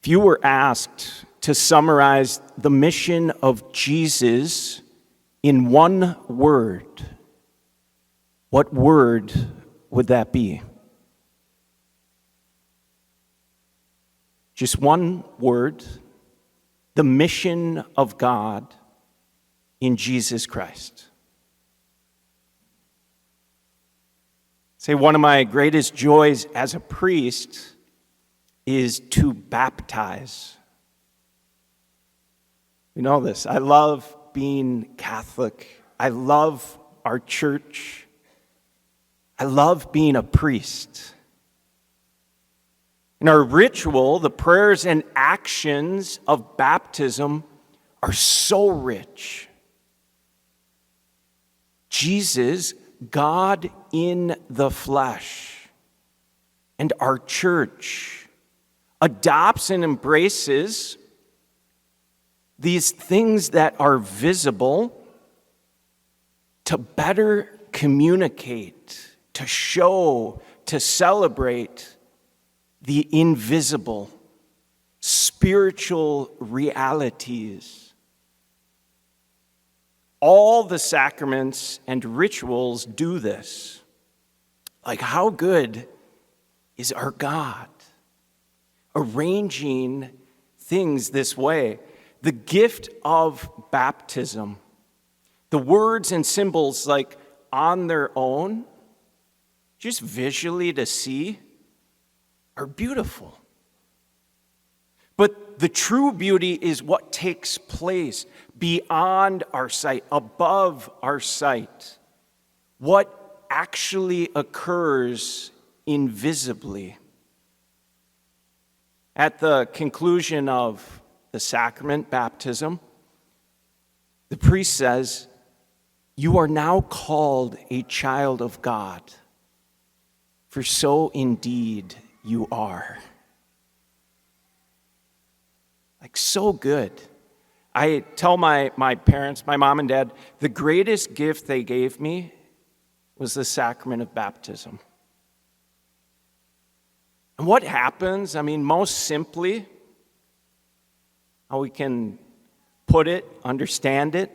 If you were asked to summarize the mission of Jesus in one word, what word would that be? Just one word, the mission of God in Jesus Christ. Say, one of my greatest joys as a priest is to baptize. You know this. I love being Catholic. I love our church. I love being a priest. In our ritual, the prayers and actions of baptism are so rich. Jesus, God in the flesh, and our church adopts and embraces these things that are visible to better communicate, to show, to celebrate the invisible, spiritual realities. All the sacraments and rituals do this. Like, how good is our God arranging things this way? The gift of baptism, the words and symbols, like on their own, just visually to see, are beautiful. But the true beauty is what takes place beyond our sight, above our sight, what actually occurs invisibly. At the conclusion of the sacrament, baptism, the priest says, "You are now called a child of God, for so indeed you are." Like, so good. I tell my parents, my mom and dad, the greatest gift they gave me was the sacrament of baptism. And what happens, most simply, how we can put it, understand it,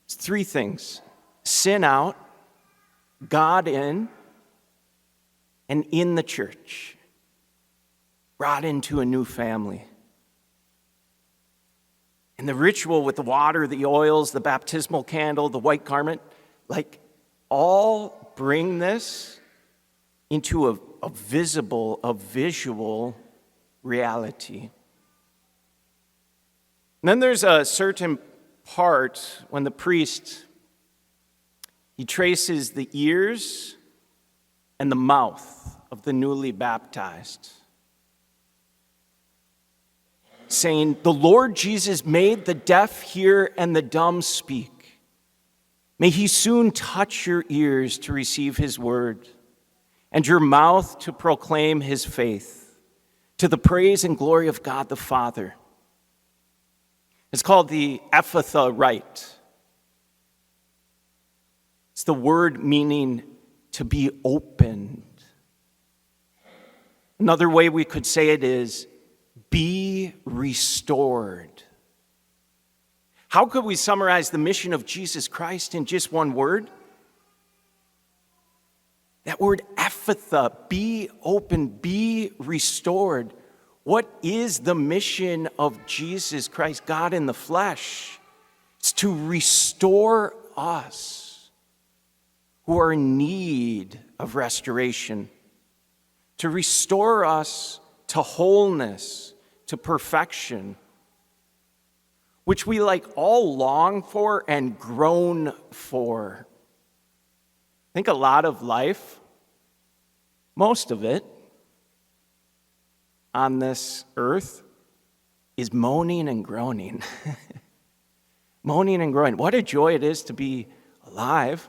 it's three things: sin out, God in, and in the church, brought into a new family. And the ritual with the water, the oils, the baptismal candle, the white garment, all bring this into a visible, a visual reality. And then there's a certain part when the priest, he traces the ears and the mouth of the newly baptized, saying, "The Lord Jesus made the deaf hear and the dumb speak. May he soon touch your ears to receive his word, and your mouth to proclaim his faith, to the praise and glory of God the Father." It's called the Ephphatha rite. It's the word meaning to be opened. Another way we could say it is, be restored. How could we summarize the mission of Jesus Christ in just one word? That word Ephphatha, be open, be restored. What is the mission of Jesus Christ, God in the flesh? It's to restore us who are in need of restoration, to restore us to wholeness, to perfection, which we all long for and groan for. I think a lot of life, most of it, on this earth is moaning and groaning. Moaning and groaning. What a joy it is to be alive,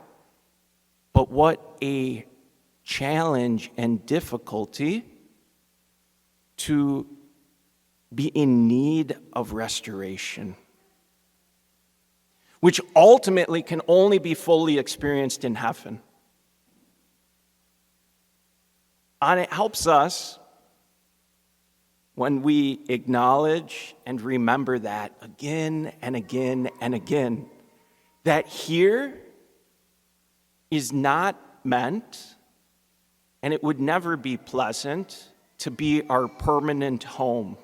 but what a challenge and difficulty to be in need of restoration, which ultimately can only be fully experienced in heaven. And it helps us when we acknowledge and remember that again and again and again, that here is not meant, and it would never be pleasant, to be our permanent home.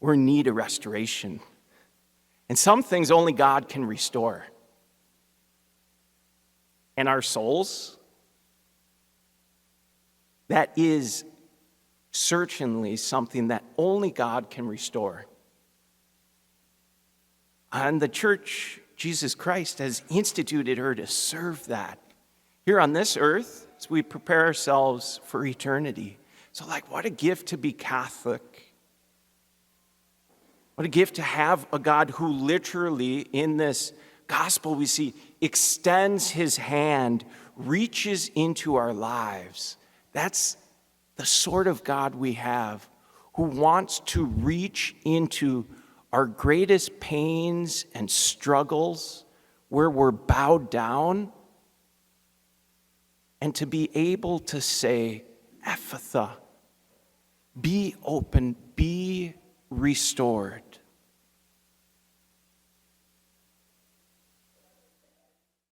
We're in need of restoration. And some things only God can restore. And our souls, that is certainly something that only God can restore. And the church, Jesus Christ, has instituted her to serve that here on this earth as we prepare ourselves for eternity. So, what a gift to be Catholic. What a gift to have a God who literally, in this gospel we see, extends his hand, reaches into our lives. That's the sort of God we have, who wants to reach into our greatest pains and struggles, where we're bowed down, and to be able to say, Ephphatha, be open, be restored.